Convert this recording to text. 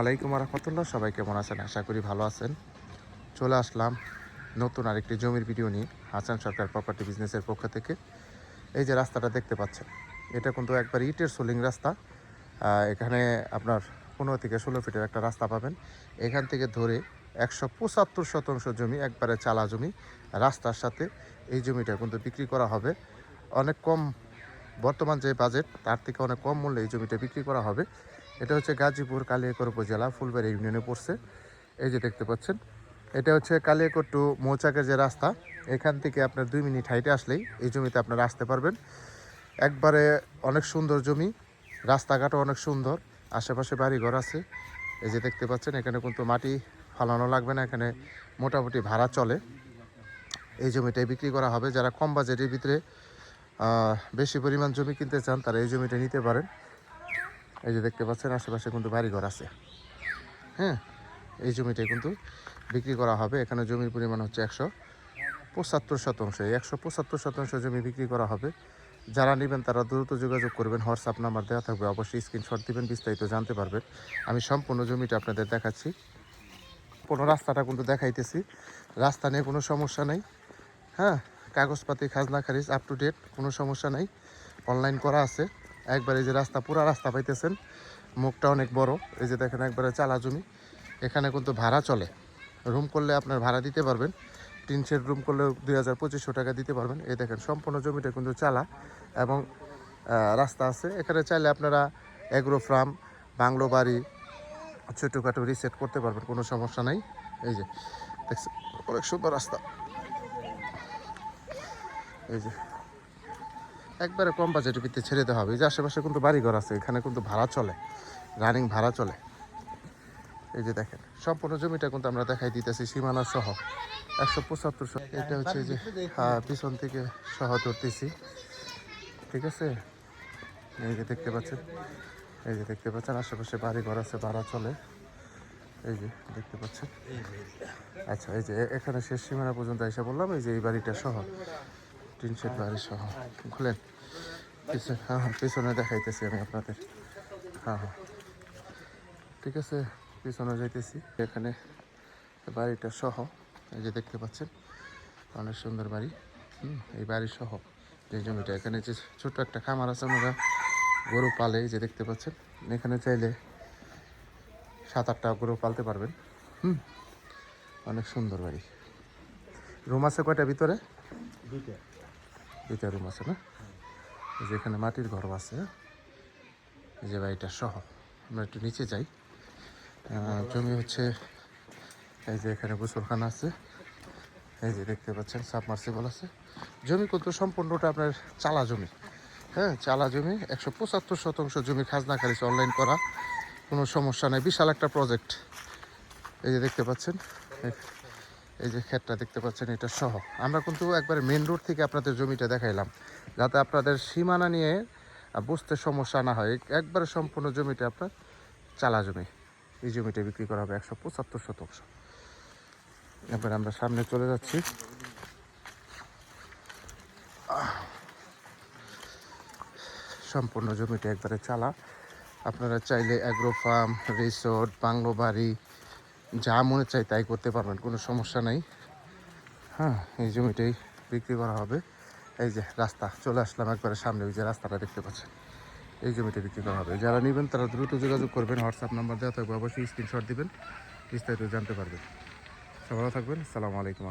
ওয়ালাইকুম রহমতুল্লাহ। সবাই কেমন আছেন? আশা করি ভালো আছেন। চলে আসলাম নতুন আরেকটি জমির ভিডিও নিয়ে হাসান সরকার প্রপার্টি বিজনেসের পক্ষ থেকে। এই যে রাস্তাটা দেখতে পাচ্ছেন, এটা কিন্তু একবার ইটের সোলিং রাস্তা। এখানে আপনার 15 থেকে 16 ফিটের একটা রাস্তা পাবেন। এখান থেকে ধরে 175 শতাংশ জমি একবারে চালা জমি রাস্তার সাথে। এই জমিটা কিন্তু বিক্রি করা হবে অনেক কম, বর্তমান যে বাজেট তার থেকে অনেক কম মূল্যে এই জমিটা বিক্রি করা হবে। এটা হচ্ছে গাজীপুর কালিয়াকৈর উপজেলা ফুলবাড়ি ইউনিয়নে পড়ছে। এই যে দেখতে পাচ্ছেন, এটা হচ্ছে কালিয়াকৈর টু মৌচাকের যে রাস্তা, এখান থেকে আপনার 2 মিনিট হাইটে আসলেই এই জমিতে আপনারা আসতে পারবেন। একবারে অনেক সুন্দর জমি, রাস্তাঘাটও অনেক সুন্দর, আশেপাশে বাড়িঘর আছে। এই যে দেখতে পাচ্ছেন, এখানে কিন্তু মাটি ফালানো লাগবে না, এখানে মোটামুটি ভাড়া চলে। এই জমিটাই বিক্রি করা হবে। যারা কম বাজেটের ভিতরে বেশি পরিমাণ জমি কিনতে চান তারা এই জমিটা নিতে পারেন। এই যে দেখতে পাচ্ছেন আশেপাশে কিন্তু বাড়িঘর আছে। হ্যাঁ, এই জমিটাই কিন্তু বিক্রি করা হবে। এখানে জমির পরিমাণ হচ্ছে 175 শতাংশ। এই 175 শতাংশ জমি বিক্রি করা হবে। যারা নেবেন তারা দ্রুত যোগাযোগ করবেন। হোয়াটসঅ্যাপ নাম্বার দেওয়া থাকবে, অবশ্যই স্ক্রিনশট দিবেন, বিস্তারিত জানতে পারবেন। আমি সম্পূর্ণ জমিটা আপনাদের দেখাচ্ছি, কোনো রাস্তাটা কিন্তু দেখাইতেছি। রাস্তা নিয়ে কোনো সমস্যা নেই। হ্যাঁ, কাগজপাতি খাজনা খারিজ আপ টু ডেট, কোনো সমস্যা নাই, অনলাইন করা আছে। একবার এই যে রাস্তা, পুরা রাস্তা পাইতেছেন, মুখটা অনেক বড়। এই যে দেখেন একবারে চালা জমি। এখানে কিন্তু ভাড়া চলে, রুম করলে আপনার ভাড়া দিতে পারবেন। টিন শেড রুম করলেও 2000-2500 টাকা দিতে পারবেন। এই দেখেন সম্পূর্ণ জমিটা কিন্তু চালা এবং রাস্তা আছে। এখানে চাইলে আপনারা এগ্রো ফার্ম, বাংলো বাড়ি, ছোটোখাটো রিসেট করতে পারবেন, কোনো সমস্যা নাই। এই যে দেখছেন অনেক সুন্দর রাস্তা। এই যে একবারে কম বাজেটের ভিত্তিতে ছেড়ে দেওয়া হবে। এই যে আশেপাশে কিন্তু বাড়িঘর আছে, এখানে কিন্তু ভাড়া চলে, রানিং ভাড়া চলে। এই যে দেখেন সম্পূর্ণ জমিটা কিন্তু আমরা দেখাই দিতেছি সীমানা সহ 175। এটা হচ্ছে যে পিছন থেকে সহ ধরতেছি, ঠিক আছে। এই যে দেখতে পাচ্ছেন, এই যে দেখতে পাচ্ছেন আশেপাশে বাড়িঘর আছে, ভাড়া চলে। এই যে দেখতে পাচ্ছেন। আচ্ছা, এই যে এখানে শেষ সীমানা পর্যন্ত এসে বললাম। এই যে এই বাড়িটা সহ, টিন শেড বাড়ি সহ। খুলেন, হ্যাঁ হ্যাঁ, পিছনে দেখাইতেছি আমি আপনাদের। হ্যাঁ হ্যাঁ, ঠিক আছে, পিছনে যাইতেছি। এখানে বাড়িটা সহ এই যে দেখতে পাচ্ছেন, অনেক সুন্দর বাড়ি। এই বাড়ি সহ যে জমিটা, এখানে যে ছোট্ট একটা খামার আছে, ওনারা গরু পালে। এই যে দেখতে পাচ্ছেন, এখানে চাইলে 7-8টা গরু পালতে পারবেন। অনেক সুন্দর বাড়ি। রুম আছে কয়টা ভিতরে? দুইটা রুম আছে না? এই যে এখানে মাটির ঘরও আছে। এই যে বাড়িটা সহ আমরা একটু নিচে যাই। জমি হচ্ছে, এই যে এখানে গোসলখানা আছে। এই যে দেখতে পাচ্ছেন সাবমার্সিবল আছে। জমি কিন্তু সম্পূর্ণটা আপনার চালা জমি। হ্যাঁ, চালা জমি, 175 শতাংশ জমি খাজনা খারিজ অনলাইন করা, কোনো সমস্যা নেই। বিশাল একটা প্রজেক্ট। এই যে দেখতে পাচ্ছেন, এই যে ক্ষেতটা দেখতে পাচ্ছেন, এটা সহ আমরা কিন্তু একবারে মেন রোড থেকে আপনাদের জমিটা দেখাইলাম, যাতে আপনাদের সীমানা নিয়ে বুঝতে সমস্যা না হয়। একবারে সম্পূর্ণ জমিটা আপনার চালা জমি। এই জমিটা বিক্রি করা হবে 175 শতাংশ। এবার আমরা সামনে চলে যাচ্ছি। সম্পূর্ণ জমিটা একবারে চালা। আপনারা চাইলে অ্যাগ্রো ফার্ম, রিসোর্ট, বাংলো বাড়ি যা মনে চাই তাই করতে পারবেন, কোনো সমস্যা নেই। হ্যাঁ, এই জমিটাই বিক্রি করা হবে। এই যে রাস্তা, চলে আসলাম একবারে সামনে। ওই যে রাস্তাটা দেখতে পাচ্ছেন, এই জমিটা বিক্রি করা হবে। যারা নেবেন তারা দ্রুত যোগাযোগ করবেন। হোয়াটসঅ্যাপ নাম্বার দেওয়া থাকবে, অবশ্যই স্ক্রিনশট দিবেন, বিস্তারিত জানতে পারবেন। সবাই ভালো থাকবেন। আসসালামু আলাইকুম।